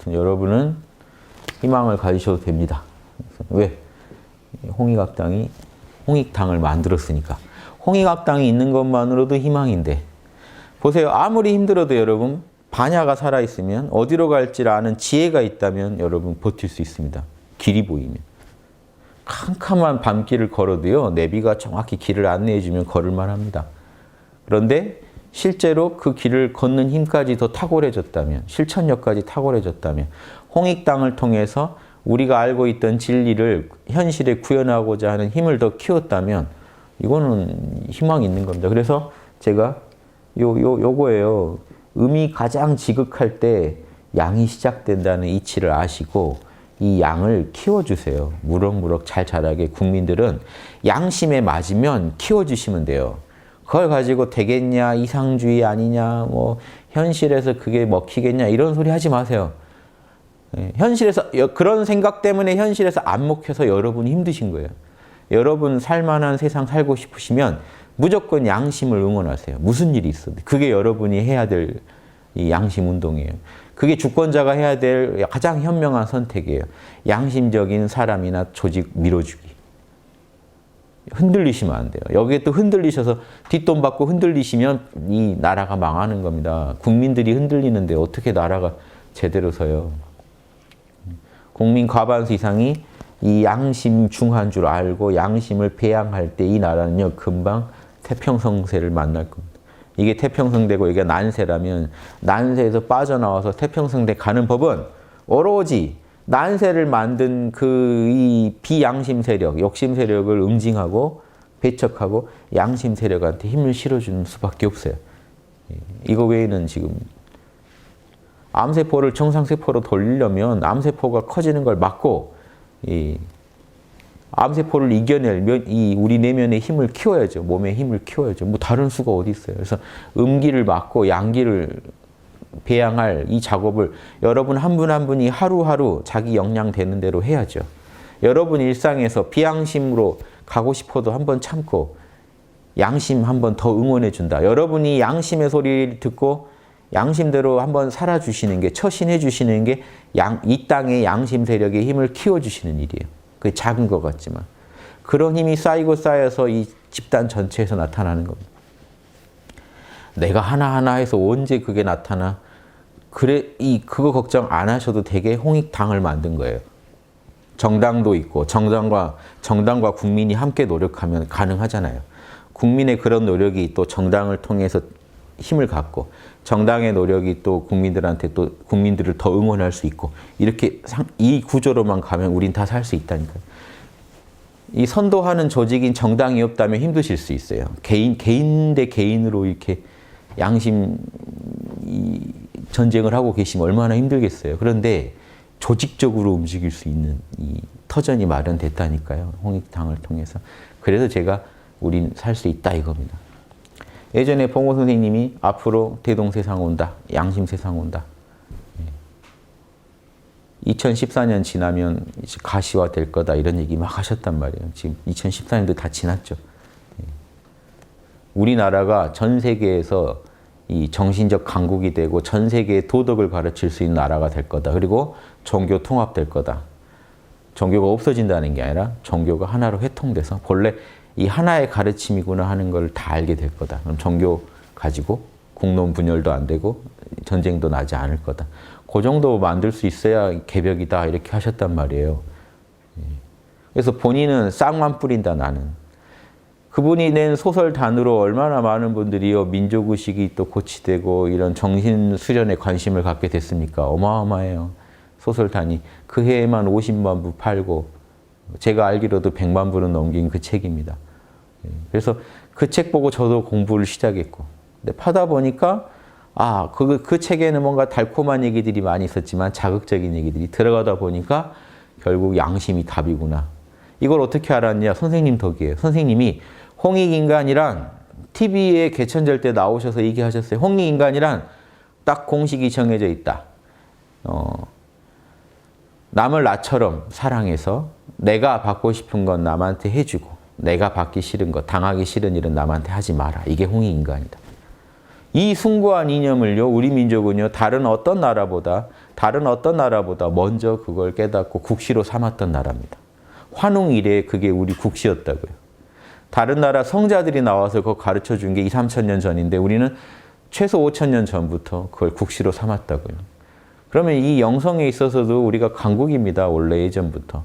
아무튼 여러분은 희망을 가지셔도 됩니다. 왜? 홍익학당이 홍익당을 만들었으니까. 홍익학당이 있는 것만으로도 희망인데 보세요. 아무리 힘들어도 여러분 반야가 살아있으면 어디로 갈지 아는 지혜가 있다면 여러분 버틸 수 있습니다. 길이 보이면. 캄캄한 밤길을 걸어도요. 내비가 정확히 길을 안내해주면 걸을만 합니다. 그런데 실제로 그 길을 걷는 힘까지 더 탁월해졌다면, 실천력까지 탁월해졌다면 홍익당을 통해서 우리가 알고 있던 진리를 현실에 구현하고자 하는 힘을 더 키웠다면 이거는 희망이 있는 겁니다. 그래서 제가 요거예요. 음이 가장 지극할 때 양이 시작된다는 이치를 아시고 이 양을 키워주세요. 무럭무럭 잘 자라게 국민들은 양심에 맞으면 키워주시면 돼요. 그걸 가지고 되겠냐, 이상주의 아니냐, 뭐 현실에서 그게 먹히겠냐 이런 소리 하지 마세요. 현실에서 그런 생각 때문에 현실에서 안 먹혀서 여러분이 힘드신 거예요. 여러분 살만한 세상 살고 싶으시면 무조건 양심을 응원하세요. 무슨 일이 있어도. 그게 여러분이 해야 될 이 양심 운동이에요. 그게 주권자가 해야 될 가장 현명한 선택이에요. 양심적인 사람이나 조직 밀어주기. 흔들리시면 안 돼요. 여기에 또 흔들리셔서 뒷돈 받고 흔들리시면 이 나라가 망하는 겁니다. 국민들이 흔들리는데 어떻게 나라가 제대로 서요. 국민 과반수 이상이 이 양심 중한 줄 알고 양심을 배양할 때 이 나라는요 금방 태평성세를 만날 겁니다. 이게 태평성대고 이게 난세라면 난세에서 빠져나와서 태평성대 가는 법은 오로지 난세를 만든 그 이 비양심 세력, 욕심 세력을 응징하고 배척하고 양심 세력한테 힘을 실어주는 수밖에 없어요. 이거 외에는 지금 암세포를 정상세포로 돌리려면 암세포가 커지는 걸 막고 이 암세포를 이겨낼 이 우리 내면의 힘을 키워야죠. 몸의 힘을 키워야죠. 뭐 다른 수가 어디 있어요. 그래서 음기를 막고 양기를 배양할 이 작업을 여러분 한 분 한 분이 하루하루 자기 역량 되는 대로 해야죠. 여러분 일상에서 비양심으로 가고 싶어도 한번 참고 양심 한번 더 응원해 준다. 여러분이 양심의 소리를 듣고 양심대로 한번 살아주시는 게, 처신해 주시는 게 이 땅의 양심 세력의 힘을 키워주시는 일이에요. 그게 작은 것 같지만. 그런 힘이 쌓이고 쌓여서 이 집단 전체에서 나타나는 겁니다. 내가 하나하나 해서 언제 그게 나타나? 그거 걱정 안 하셔도 되게 홍익당을 만든 거예요. 정당도 있고, 정당과 국민이 함께 노력하면 가능하잖아요. 국민의 그런 노력이 또 정당을 통해서 힘을 갖고, 정당의 노력이 또 국민들한테 또 국민들을 더 응원할 수 있고, 이렇게 이 구조로만 가면 우린 다 살 수 있다니까요. 이 선도하는 조직인 정당이 없다면 힘드실 수 있어요. 개인 대 개인으로 이렇게 양심 전쟁을 하고 계시면 얼마나 힘들겠어요. 그런데 조직적으로 움직일 수 있는 이 터전이 마련됐다니까요. 홍익당을 통해서. 그래서 제가 우린 살 수 있다 이겁니다. 예전에 봉호 선생님이 앞으로 대동세상 온다, 양심세상 온다. 2014년 지나면 이제 가시화 될 거다 이런 얘기 막 하셨단 말이에요. 지금 2014년도 다 지났죠. 우리나라가 전 세계에서 이 정신적 강국이 되고 전 세계의 도덕을 가르칠 수 있는 나라가 될 거다. 그리고 종교 통합될 거다. 종교가 없어진다는 게 아니라 종교가 하나로 회통돼서 본래 이 하나의 가르침이구나 하는 걸 다 알게 될 거다. 그럼 종교 가지고 국론 분열도 안 되고 전쟁도 나지 않을 거다. 그 정도 만들 수 있어야 개벽이다 이렇게 하셨단 말이에요. 그래서 본인은 싹만 뿌린다 나는. 그분이 낸 소설단으로 얼마나 많은 분들이요 민족의식이 또 고취되고 이런 정신 수련에 관심을 갖게 됐습니까? 어마어마해요. 소설단이 그 해에만 50만 부 팔고 제가 알기로도 100만 부는 넘긴 그 책입니다. 그래서 그 책 보고 저도 공부를 시작했고 근데 파다 보니까 그 책에는 뭔가 달콤한 얘기들이 많이 있었지만 자극적인 얘기들이 들어가다 보니까 결국 양심이 답이구나. 이걸 어떻게 알았냐? 선생님 덕이에요. 선생님이 홍익인간이란 TV에 개천절 때 나오셔서 얘기하셨어요. 홍익인간이란 딱 공식이 정해져 있다. 남을 나처럼 사랑해서 내가 받고 싶은 건 남한테 해주고 내가 받기 싫은 거, 당하기 싫은 일은 남한테 하지 마라. 이게 홍익인간이다. 이 숭고한 이념을요, 우리 민족은요, 다른 어떤 나라보다 다른 어떤 나라보다 먼저 그걸 깨닫고 국시로 삼았던 나라입니다. 환웅 이래 그게 우리 국시였다고요. 다른 나라 성자들이 나와서 그거 가르쳐 준 게 2, 3천 년 전인데 우리는 최소 5천 년 전부터 그걸 국시로 삼았다고요. 그러면 이 영성에 있어서도 우리가 강국입니다. 원래 예전부터.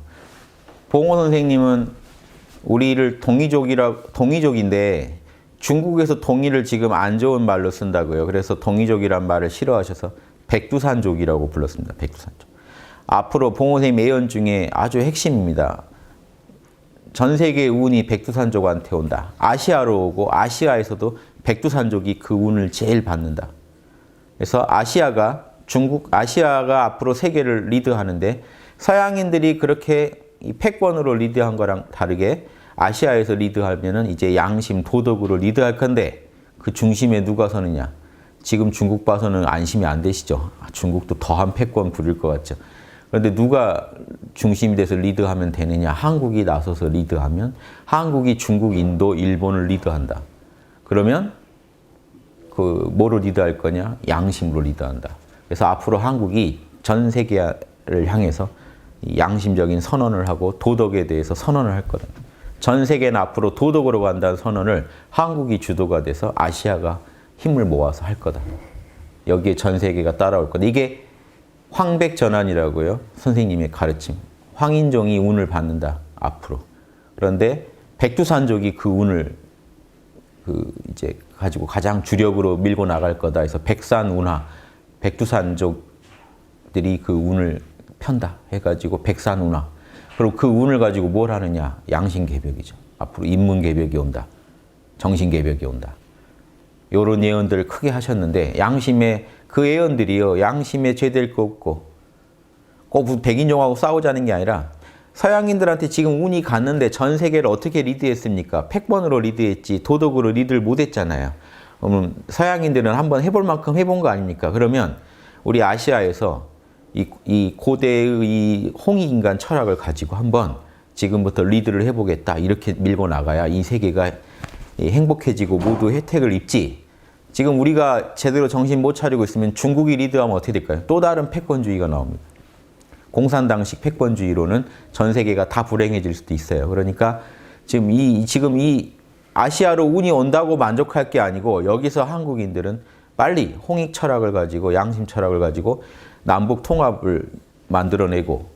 봉호 선생님은 우리를 동이족인데 중국에서 동이를 지금 안 좋은 말로 쓴다고요. 그래서 동이족이란 말을 싫어하셔서 백두산족이라고 불렀습니다. 백두산족. 앞으로 봉호 선생님 예언 중에 아주 핵심입니다. 전 세계의 운이 백두산족한테 온다. 아시아로 오고 아시아에서도 백두산족이 그 운을 제일 받는다. 그래서 아시아가 앞으로 세계를 리드하는데 서양인들이 그렇게 이 패권으로 리드한 거랑 다르게 아시아에서 리드하면은 이제 양심, 도덕으로 리드할 건데 그 중심에 누가 서느냐. 지금 중국 봐서는 안심이 안 되시죠. 중국도 더한 패권 부릴 것 같죠. 그런데 누가 중심이 돼서 리드하면 되느냐. 한국이 나서서 리드하면 한국이 중국, 인도, 일본을 리드한다. 그러면 그 뭐로 리드할 거냐? 양심으로 리드한다. 그래서 앞으로 한국이 전 세계를 향해서 양심적인 선언을 하고 도덕에 대해서 선언을 할 거다. 전 세계는 앞으로 도덕으로 간다는 선언을 한국이 주도가 돼서 아시아가 힘을 모아서 할 거다. 여기에 전 세계가 따라올 거다. 이게 황백전환이라고요. 선생님의 가르침. 황인종이 운을 받는다. 앞으로. 그런데 백두산족이 그 운을 이제 가지고 가장 주력으로 밀고 나갈 거다 해서 백산운하, 백두산족들이 그 운을 편다 해가지고 백산운하. 그리고 그 운을 가지고 뭘 하느냐? 양심개벽이죠. 앞으로 인문개벽이 온다. 정신개벽이 온다. 요런 예언들을 크게 하셨는데 양심의 그 예언들이요. 양심에 죄될 거 없고 꼭 백인종하고 싸우자는 게 아니라 서양인들한테 지금 운이 갔는데 전 세계를 어떻게 리드했습니까? 패권으로 리드했지 도덕으로 리드를 못했잖아요. 그러면 서양인들은 한번 해볼 만큼 해본 거 아닙니까? 그러면 우리 아시아에서 이 고대의 이 홍익인간 철학을 가지고 한번 지금부터 리드를 해보겠다. 이렇게 밀고 나가야 이 세계가 행복해지고 모두 혜택을 입지. 지금 우리가 제대로 정신 못 차리고 있으면 중국이 리드하면 어떻게 될까요? 또 다른 패권주의가 나옵니다. 공산당식 패권주의로는 전 세계가 다 불행해질 수도 있어요. 그러니까 지금 이 아시아로 운이 온다고 만족할 게 아니고 여기서 한국인들은 빨리 홍익 철학을 가지고 양심 철학을 가지고 남북 통합을 만들어내고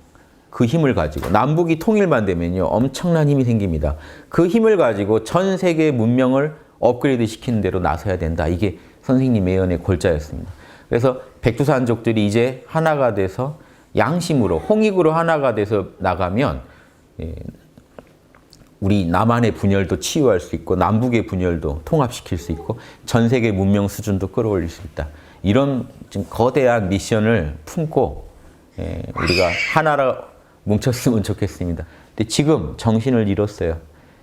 그 힘을 가지고 남북이 통일만 되면요 엄청난 힘이 생깁니다. 그 힘을 가지고 전 세계 문명을 업그레이드 시키는 대로 나서야 된다. 이게 선생님 예언의 골자였습니다. 그래서 백두산족들이 이제 하나가 돼서 양심으로 홍익으로 하나가 돼서 나가면 우리 남한의 분열도 치유할 수 있고 남북의 분열도 통합시킬 수 있고 전 세계 문명 수준도 끌어올릴 수 있다. 이런 좀 거대한 미션을 품고 우리가 하나로 뭉쳤으면 좋겠습니다. 근데 지금 정신을 잃었어요.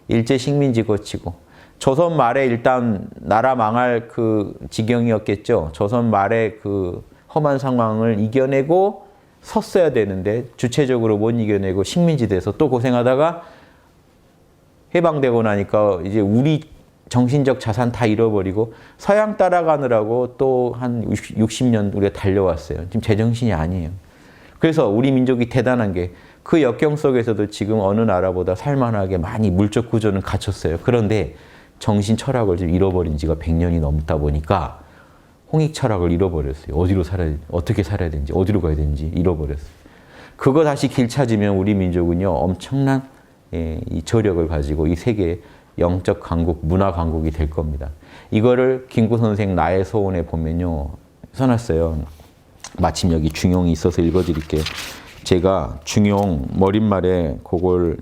일제 식민지 거치고 조선 말에 일단 나라 망할 그 지경이었겠죠. 조선 말에 그 험한 상황을 이겨내고 섰어야 되는데 주체적으로 못 이겨내고 식민지 돼서 또 고생하다가 해방되고 나니까 이제 우리 정신적 자산 다 잃어버리고 서양 따라가느라고 또 한 60년 우리가 달려왔어요. 지금 제정신이 아니에요. 그래서 우리 민족이 대단한 게 그 역경 속에서도 지금 어느 나라보다 살만하게 많이 물적 구조는 갖췄어요. 그런데 정신 철학을 좀 잃어버린 지가 100년이 넘다 보니까 홍익 철학을 잃어버렸어요. 어디로 살아야, 어떻게 살아야 되는지, 어디로 가야 되는지 잃어버렸어요. 그거 다시 길 찾으면 우리 민족은요, 엄청난 이 저력을 가지고 이 세계의 영적 강국, 문화 강국이 될 겁니다. 이거를 김구 선생 나의 소원에 보면요, 써놨어요. 마침 여기 중용이 있어서 읽어드릴게요. 제가 중용 머릿말에 그걸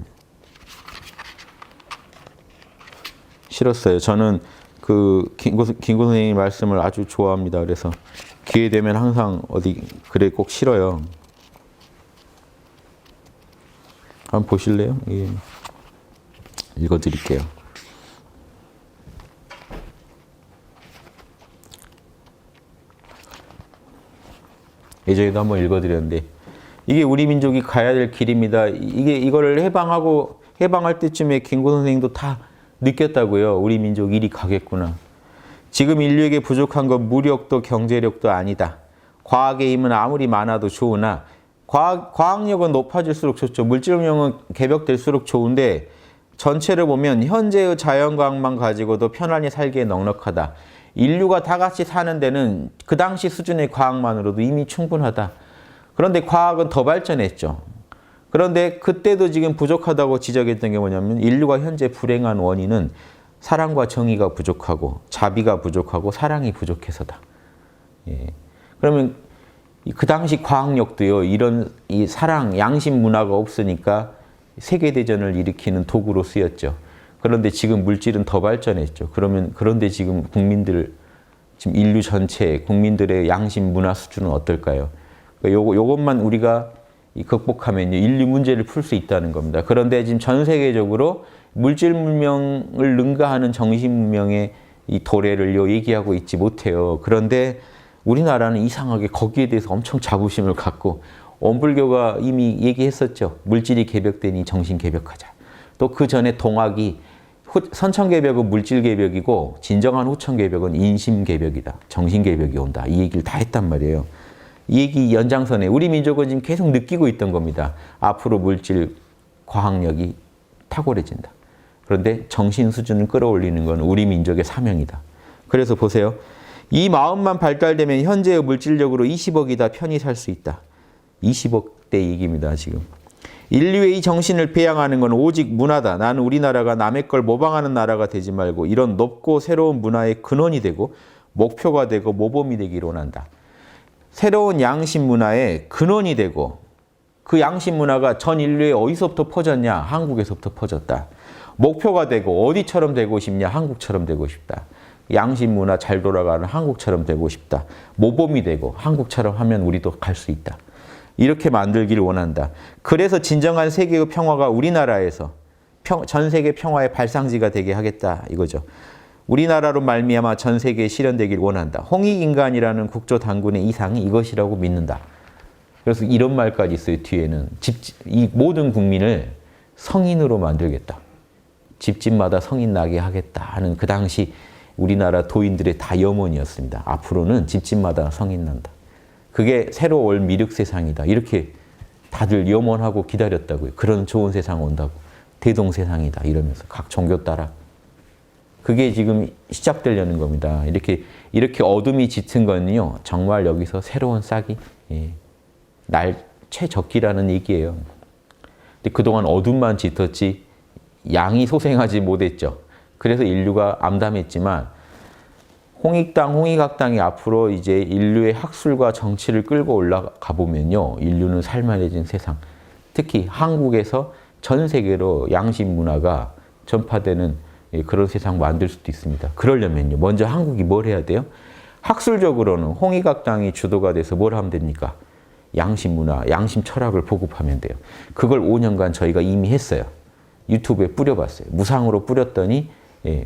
실었어요. 저는 그 김구 선생님 말씀을 아주 좋아합니다. 그래서 기회 되면 항상 어디 글에 꼭 실어요. 한번 보실래요? 예. 읽어드릴게요. 예전에도 한번 읽어드렸는데 이게 우리 민족이 가야 될 길입니다. 이거를 해방할 때쯤에 김구 선생님도 다 느꼈다고요. 우리 민족 이리 가겠구나. 지금 인류에게 부족한 건 무력도 경제력도 아니다. 과학의 힘은 아무리 많아도 좋으나 과학력은 높아질수록 좋죠. 물질력은 개벽될수록 좋은데 전체를 보면 현재의 자연과학만 가지고도 편안히 살기에 넉넉하다. 인류가 다 같이 사는 데는 그 당시 수준의 과학만으로도 이미 충분하다. 그런데 과학은 더 발전했죠. 그런데 그때도 지금 부족하다고 지적했던 게 뭐냐면 인류가 현재 불행한 원인은 사랑과 정의가 부족하고 자비가 부족하고 사랑이 부족해서다. 예. 그러면 그 당시 과학력도요. 이런 이 사랑, 양심 문화가 없으니까 세계대전을 일으키는 도구로 쓰였죠. 그런데 지금 물질은 더 발전했죠. 그런데 지금 지금 인류 전체 국민들의 양심 문화 수준은 어떨까요? 요것만 우리가 극복하면 인류 문제를 풀 수 있다는 겁니다. 그런데 지금 전 세계적으로 물질 문명을 능가하는 정신 문명의 이 도래를 얘기하고 있지 못해요. 그런데 우리나라는 이상하게 거기에 대해서 엄청 자부심을 갖고 원불교가 이미 얘기했었죠. 물질이 개벽되니 정신 개벽하자. 또 그 전에 동학이 선천개벽은 물질개벽이고 진정한 후천개벽은 인심개벽이다. 정신개벽이 온다. 이 얘기를 다 했단 말이에요. 이 얘기 연장선에 우리 민족은 지금 계속 느끼고 있던 겁니다. 앞으로 물질 과학력이 탁월해진다. 그런데 정신 수준을 끌어올리는 건 우리 민족의 사명이다. 그래서 보세요. 이 마음만 발달되면 현재의 물질력으로 20억이 다 편히 살 수 있다. 20억대 얘기입니다, 지금. 인류의 이 정신을 배양하는 건 오직 문화다. 나는 우리나라가 남의 걸 모방하는 나라가 되지 말고 이런 높고 새로운 문화의 근원이 되고 목표가 되고 모범이 되기를 원한다. 새로운 양심 문화의 근원이 되고 그 양심 문화가 전 인류에 어디서부터 퍼졌냐? 한국에서부터 퍼졌다. 목표가 되고 어디처럼 되고 싶냐? 한국처럼 되고 싶다. 양심 문화 잘 돌아가는 한국처럼 되고 싶다. 모범이 되고 한국처럼 하면 우리도 갈 수 있다. 이렇게 만들기를 원한다. 그래서 진정한 세계의 평화가 우리나라에서 전 세계 평화의 발상지가 되게 하겠다 이거죠. 우리나라로 말미암아 전 세계에 실현되길 원한다. 홍익인간이라는 국조당군의 이상이 이것이라고 믿는다. 그래서 이런 말까지 있어요. 뒤에는 이 모든 국민을 성인으로 만들겠다. 집집마다 성인 나게 하겠다 하는 그 당시 우리나라 도인들의 다 염원이었습니다. 앞으로는 집집마다 성인 난다. 그게 새로 올 미륵 세상이다. 이렇게 다들 염원하고 기다렸다고요. 그런 좋은 세상 온다고. 대동 세상이다. 이러면서 각 종교 따라. 그게 지금 시작되려는 겁니다. 이렇게 어둠이 짙은 건요. 정말 여기서 새로운 싹이 날 최적기라는 얘기예요. 근데 그동안 어둠만 짙었지 양이 소생하지 못했죠. 그래서 인류가 암담했지만 홍익당, 홍익학당이 앞으로 이제 인류의 학술과 정치를 끌고 올라가 보면요. 인류는 살만해진 세상. 특히 한국에서 전 세계로 양심 문화가 전파되는 그런 세상 만들 수도 있습니다. 그러려면요. 먼저 한국이 뭘 해야 돼요? 학술적으로는 홍익학당이 주도가 돼서 뭘 하면 됩니까? 양심 문화, 양심 철학을 보급하면 돼요. 그걸 5년간 저희가 이미 했어요. 유튜브에 뿌려봤어요. 무상으로 뿌렸더니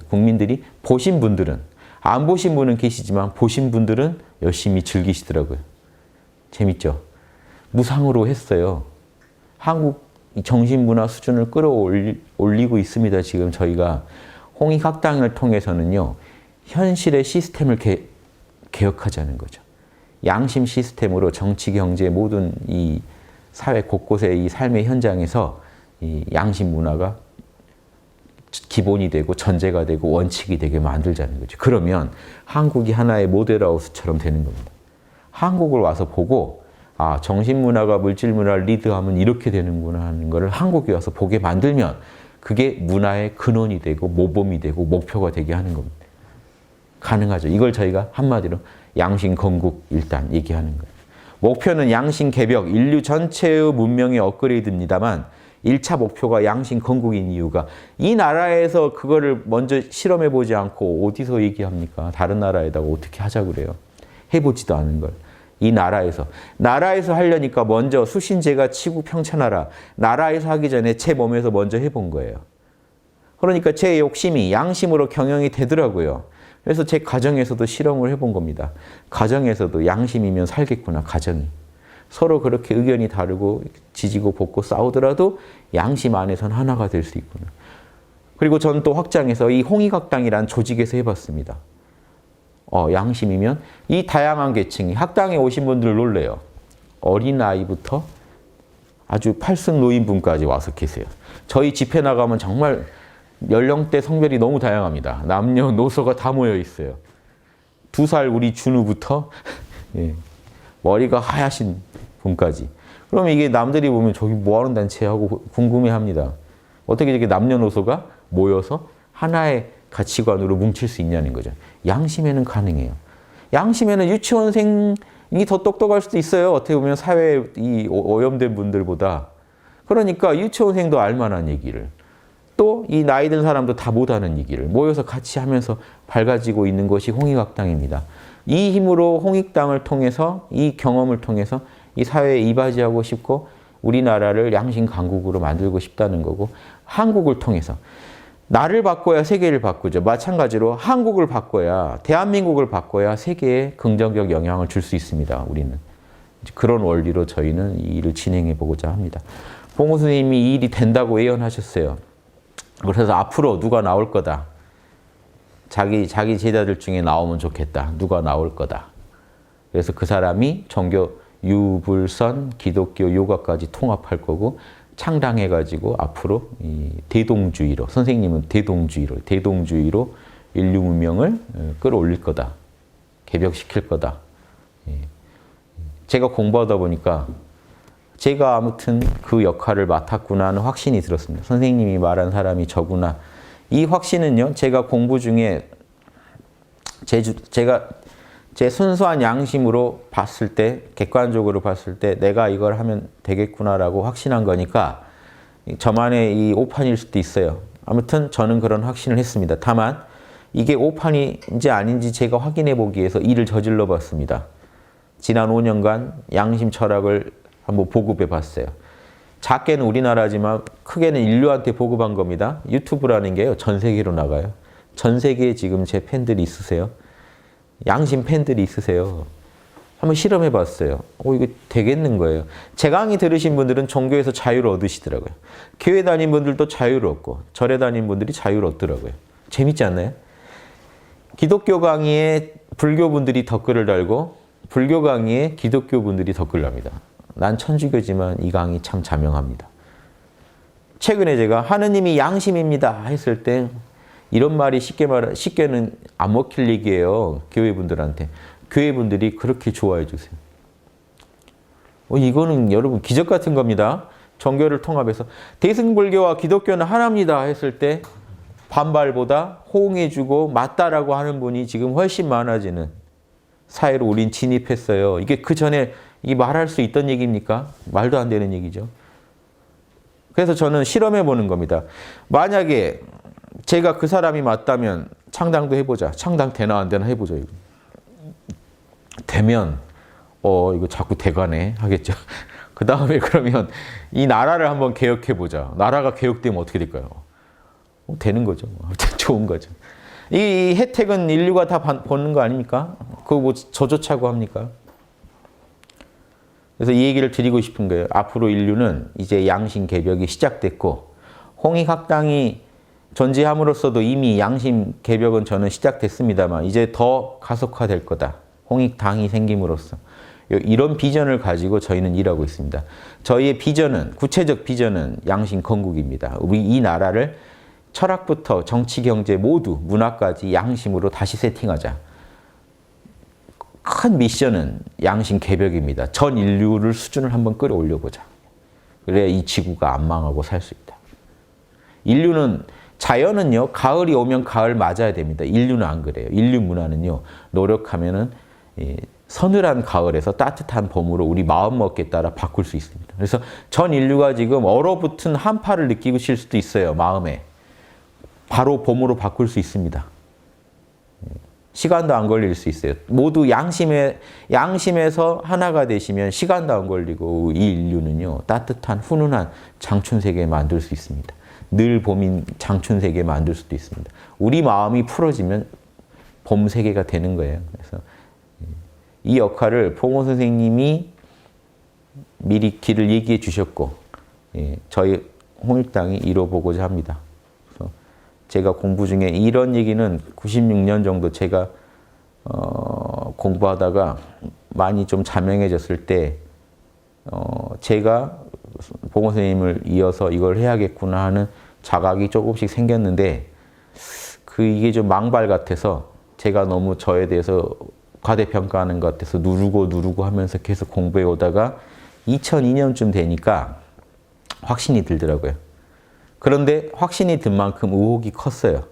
국민들이 보신 분들은 안 보신 분은 계시지만 보신 분들은 열심히 즐기시더라고요. 재밌죠? 무상으로 했어요. 한국 정신문화 수준을 끌어올리고 있습니다. 지금 저희가 홍익학당을 통해서는요. 현실의 시스템을 개혁하자는 거죠. 양심 시스템으로 정치, 경제 모든 이 사회 곳곳의 이 삶의 현장에서 이 양심 문화가 기본이 되고 전제가 되고 원칙이 되게 만들자는 거죠. 그러면 한국이 하나의 모델하우스처럼 되는 겁니다. 한국을 와서 보고 아 정신문화가 물질문화를 리드하면 이렇게 되는구나 하는 거를 한국에 와서 보게 만들면 그게 문화의 근원이 되고 모범이 되고 목표가 되게 하는 겁니다. 가능하죠. 이걸 저희가 한마디로 양심 건국 일단 얘기하는 거예요. 목표는 양심 개벽, 인류 전체의 문명의 업그레이드입니다만 1차 목표가 양심 건국인 이유가 이 나라에서 그거를 먼저 실험해보지 않고 어디서 얘기합니까? 다른 나라에다가 어떻게 하자고 그래요? 해보지도 않은 걸. 이 나라에서 하려니까 먼저 수신제가 치고 평천하라. 나라에서 하기 전에 제 몸에서 먼저 해본 거예요. 그러니까 제 욕심이 양심으로 경영이 되더라고요. 그래서 제 가정에서도 실험을 해본 겁니다. 가정에서도 양심이면 살겠구나, 가정이. 서로 그렇게 의견이 다르고 지지고 볶고 싸우더라도 양심 안에선 하나가 될 수 있구나. 그리고 저는 또 확장해서 이 홍익학당이라는 조직에서 해봤습니다. 양심이면 이 다양한 계층이 학당에 오신 분들 놀래요. 어린아이부터 아주 팔순 노인분까지 와서 계세요. 저희 집회 나가면 정말 연령대 성별이 너무 다양합니다. 남녀노소가 다 모여 있어요. 2살 우리 준우부터 예, 머리가 하얗신 분까지. 그러면 이게 남들이 보면 저기 뭐하는 단체 하고 궁금해합니다. 어떻게 이렇게 남녀노소가 모여서 하나의 가치관으로 뭉칠 수 있냐는 거죠. 양심에는 가능해요. 양심에는 유치원생이 더 똑똑할 수도 있어요. 어떻게 보면 사회에 이 오염된 분들보다. 그러니까 유치원생도 알만한 얘기를 또 이 나이 든 사람도 다 못하는 얘기를 모여서 같이 하면서 밝아지고 있는 것이 홍익학당입니다. 이 힘으로 홍익당을 통해서 이 경험을 통해서 이 사회에 이바지하고 싶고 우리나라를 양심 강국으로 만들고 싶다는 거고 한국을 통해서 나를 바꿔야 세계를 바꾸죠. 마찬가지로 한국을 바꿔야 대한민국을 바꿔야 세계에 긍정적 영향을 줄 수 있습니다. 우리는. 그런 원리로 저희는 이 일을 진행해 보고자 합니다. 봉호 선생님이 이 일이 된다고 예언하셨어요. 그래서 앞으로 누가 나올 거다. 자기 제자들 중에 나오면 좋겠다. 누가 나올 거다. 그래서 그 사람이 종교 유불선, 기독교, 요가까지 통합할 거고 창당해가지고 앞으로 이 대동주의로 선생님은 대동주의로 인류 문명을 끌어올릴 거다. 개벽시킬 거다. 제가 공부하다 보니까 제가 아무튼 그 역할을 맡았구나 하는 확신이 들었습니다. 선생님이 말한 사람이 저구나. 이 확신은요, 제가 공부 중에 제가 제 순수한 양심으로 봤을 때, 객관적으로 봤을 때 내가 이걸 하면 되겠구나라고 확신한 거니까 저만의 이 오판일 수도 있어요. 아무튼 저는 그런 확신을 했습니다. 다만 이게 오판인지 아닌지 제가 확인해 보기 위해서 일을 저질러 봤습니다. 지난 5년간 양심 철학을 한번 보급해 봤어요. 작게는 우리나라지만 크게는 인류한테 보급한 겁니다. 유튜브라는 게요, 전 세계로 나가요. 전 세계에 지금 제 팬들이 있으세요. 양심 팬들이 있으세요. 한번 실험해 봤어요. 이거 되겠는 거예요. 제 강의 들으신 분들은 종교에서 자유를 얻으시더라고요. 교회 다닌 분들도 자유를 얻고 절에 다닌 분들이 자유를 얻더라고요. 재밌지 않나요? 기독교 강의에 불교 분들이 댓글을 달고 불교 강의에 기독교 분들이 댓글을 합니다. 난 천주교지만 이 강의 참 자명합니다. 최근에 제가 하느님이 양심입니다 했을 때 이런 말이 쉽게는 안 먹힐 얘기예요. 교회분들한테. 교회분들이 그렇게 좋아해 주세요. 이거는 여러분 기적 같은 겁니다. 종교를 통합해서 대승불교와 기독교는 하나입니다 했을 때 반발보다 호응해 주고 맞다라고 하는 분이 지금 훨씬 많아지는 사회로 우린 진입했어요. 이게 그 전에 이 말할 수 있던 얘기입니까? 말도 안 되는 얘기죠. 그래서 저는 실험해 보는 겁니다. 만약에 제가 그 사람이 맞다면 창당도 해보자. 창당 되나 안 되나 해보죠. 이거. 되면 이거 자꾸 돼가네 하겠죠. 그 다음에 그러면 이 나라를 한번 개혁해 보자. 나라가 개혁되면 어떻게 될까요? 되는 거죠. 좋은 거죠. 이 혜택은 인류가 다 보는 거 아닙니까? 그거 뭐 저조차고 합니까? 그래서 이 얘기를 드리고 싶은 거예요. 앞으로 인류는 이제 양심 개벽이 시작됐고 홍익학당이 존재함으로써도 이미 양심 개벽은 저는 시작됐습니다만 이제 더 가속화될 거다. 홍익당이 생김으로써. 이런 비전을 가지고 저희는 일하고 있습니다. 저희의 비전은, 구체적 비전은 양심 건국입니다. 우리 이 나라를 철학부터 정치, 경제 모두 문화까지 양심으로 다시 세팅하자. 큰 미션은 양심 개벽입니다. 전 인류를 수준을 한번 끌어올려보자. 그래야 이 지구가 안 망하고 살 수 있다. 인류는, 자연은요, 가을이 오면 가을 맞아야 됩니다. 인류는 안 그래요. 인류 문화는요, 노력하면은 서늘한 가을에서 따뜻한 봄으로 우리 마음먹기에 따라 바꿀 수 있습니다. 그래서 전 인류가 지금 얼어붙은 한파를 느끼실 수도 있어요. 마음에. 바로 봄으로 바꿀 수 있습니다. 시간도 안 걸릴 수 있어요. 모두 양심에서 하나가 되시면 시간도 안 걸리고 이 인류는요, 따뜻한 훈훈한 장춘세계 만들 수 있습니다. 늘 봄인 장춘세계 만들 수도 있습니다. 우리 마음이 풀어지면 봄 세계가 되는 거예요. 그래서 이 역할을 봉호 선생님이 미리 길을 얘기해 주셨고 저희 홍익당이 이뤄보고자 합니다. 그래서 제가 공부 중에 이런 얘기는 96년 정도 제가 공부하다가 많이 좀 자명해졌을 때 제가 봉호 선생님을 이어서 이걸 해야겠구나 하는 자각이 조금씩 생겼는데 이게 좀 망발 같아서 제가 너무 저에 대해서 과대평가하는 것 같아서 누르고 하면서 계속 공부해 오다가 2002년쯤 되니까 확신이 들더라고요. 그런데 확신이 든 만큼 의혹이 컸어요.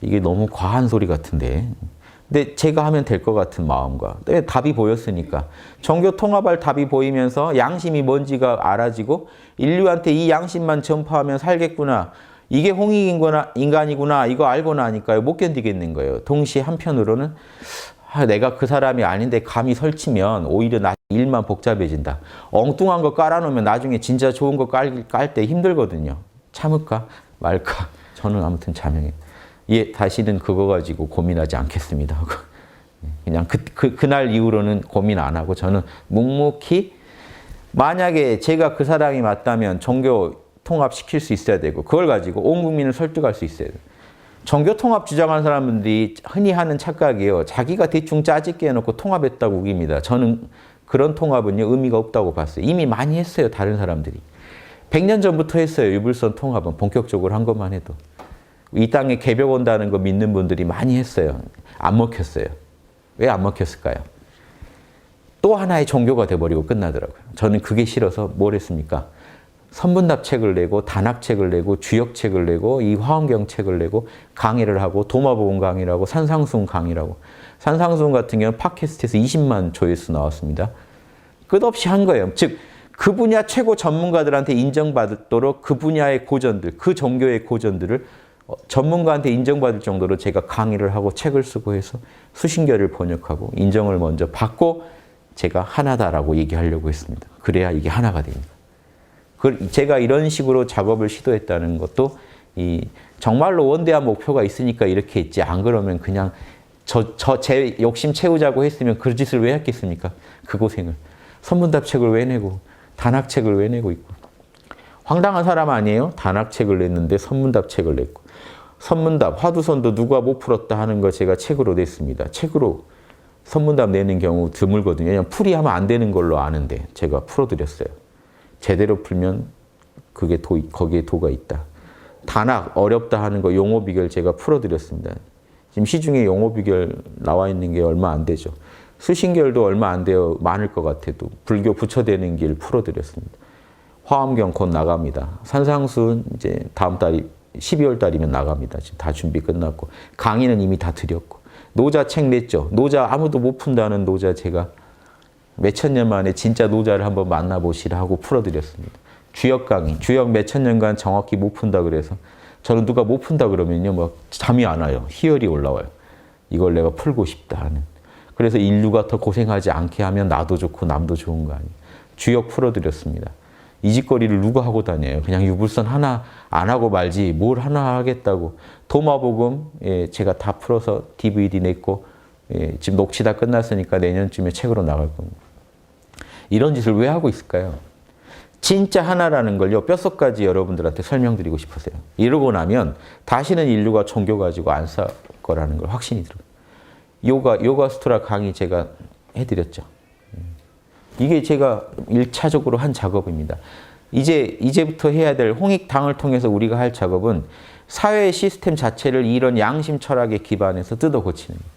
이게 너무 과한 소리 같은데. 근데 제가 하면 될 것 같은 마음과 답이 보였으니까 종교 통합할 답이 보이면서 양심이 뭔지가 알아지고 인류한테 이 양심만 전파하면 살겠구나. 이게 인간이구나. 이거 알고 나니까요. 못 견디겠는 거예요. 동시에 한편으로는 내가 그 사람이 아닌데 감히 설치면 오히려 나 일만 복잡해진다. 엉뚱한 거 깔아놓으면 나중에 진짜 좋은 거 깔 때 힘들거든요. 참을까 말까. 저는 아무튼 자명해요. 예, 다시는 그거 가지고 고민하지 않겠습니다. 그냥 그날 이후로는 고민 안 하고 저는 묵묵히 만약에 제가 그 사람이 맞다면 종교 통합시킬 수 있어야 되고 그걸 가지고 온 국민을 설득할 수 있어야 돼요. 종교 통합 주장하는 사람들이 흔히 하는 착각이에요. 자기가 대충 짜집게 해놓고 통합했다고 우깁니다. 저는 그런 통합은요 의미가 없다고 봤어요. 이미 많이 했어요. 다른 사람들이. 100년 전부터 했어요. 유불선 통합은 본격적으로 한 것만 해도. 이 땅에 개벽 온다는 거 믿는 분들이 많이 했어요. 안 먹혔어요. 왜 안 먹혔을까요? 또 하나의 종교가 돼버리고 끝나더라고요. 저는 그게 싫어서 뭘 했습니까? 선분답책을 내고 단학책을 내고 주역책을 내고 이 화엄경 책을 내고 강의를 하고 도마복음 강의를 하고 산상수훈 강의를 하고 산상수훈 같은 경우는 팟캐스트에서 20만 조회수 나왔습니다. 끝없이 한 거예요. 즉 그 분야 최고 전문가들한테 인정받도록 그 분야의 고전들, 그 종교의 고전들을 전문가한테 인정받을 정도로 제가 강의를 하고 책을 쓰고 해서 수십 개를 번역하고 인정을 먼저 받고 제가 하나다라고 얘기하려고 했습니다. 그래야 이게 하나가 됩니다. 제가 이런 식으로 작업을 시도했다는 것도 정말로 원대한 목표가 있으니까 이렇게 했지 안 그러면 그냥 제 욕심 채우자고 했으면 그 짓을 왜 했겠습니까? 그 고생을. 선문답책을 왜 내고 단학책을 왜 내고 있고. 황당한 사람 아니에요? 단학책을 냈는데 선문답책을 냈고. 선문답, 화두선도 누가 못 풀었다 하는 거 제가 책으로 냈습니다. 책으로 선문답 내는 경우 드물거든요. 왜냐하면 풀이하면 안 되는 걸로 아는데 제가 풀어드렸어요. 제대로 풀면 거기에 도가 있다. 단학, 어렵다 하는 거 용어 비결 제가 풀어드렸습니다. 지금 시중에 용어 비결 나와 있는 게 얼마 안 되죠. 수신결도 얼마 안 돼요. 많을 것 같아도. 불교 부처되는 길 풀어드렸습니다. 화엄경 곧 나갑니다. 산상수훈 이제 다음 달이 12월 달이면 나갑니다. 지금 다 준비 끝났고. 강의는 이미 다 드렸고. 노자 책 냈죠. 노자 아무도 못 푼다는 노자 제가 몇천 년 만에 진짜 노자를 한번 만나보시라 하고 풀어드렸습니다. 주역 강의. 주역 몇천 년간 정확히 못 푼다 그래서 저는 누가 못 푼다 그러면요. 막 잠이 안 와요. 희열이 올라와요. 이걸 내가 풀고 싶다 하는. 그래서 인류가 더 고생하지 않게 하면 나도 좋고 남도 좋은 거 아니에요. 주역 풀어드렸습니다. 이 짓거리를 누가 하고 다녀요. 그냥 유불선 하나 안 하고 말지 뭘 하나 하겠다고. 도마복음 제가 다 풀어서 DVD 냈고 지금 녹취 다 끝났으니까 내년쯤에 책으로 나갈 겁니다. 이런 짓을 왜 하고 있을까요? 진짜 하나라는 걸요. 뼛속까지 여러분들한테 설명드리고 싶었어요. 이러고 나면 다시는 인류가 종교 가지고 안 싸울 거라는 걸 확신이 들어요. 요가 스토라 강의 제가 해드렸죠. 이게 제가 1차적으로 한 작업입니다. 이제부터 해야 될 홍익당을 통해서 우리가 할 작업은 사회의 시스템 자체를 이런 양심 철학에 기반해서 뜯어 고치는 거예요.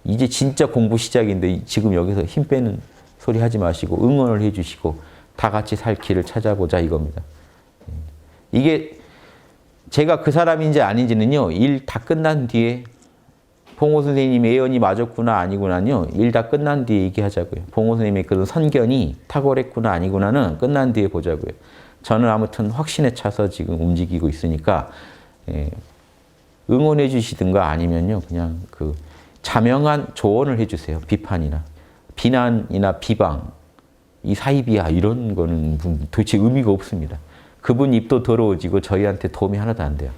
이제 진짜 공부 시작인데 지금 여기서 힘 빼는 소리 하지 마시고 응원을 해 주시고 다 같이 살 길을 찾아보자 이겁니다. 이게 제가 그 사람인지 아닌지는요. 일 다 끝난 뒤에 봉호 선생님 예언이 맞았구나 아니구나요. 일 다 끝난 뒤에 얘기하자고요. 봉호 선생님의 그런 선견이 탁월했구나 아니구나는 끝난 뒤에 보자고요. 저는 아무튼 확신에 차서 지금 움직이고 있으니까 응원해 주시든가 아니면요. 그냥 그 자명한 조언을 해주세요. 비판이나 비난이나 비방, 이 사이비야 이런 거는 도대체 의미가 없습니다. 그분 입도 더러워지고 저희한테 도움이 하나도 안 돼요.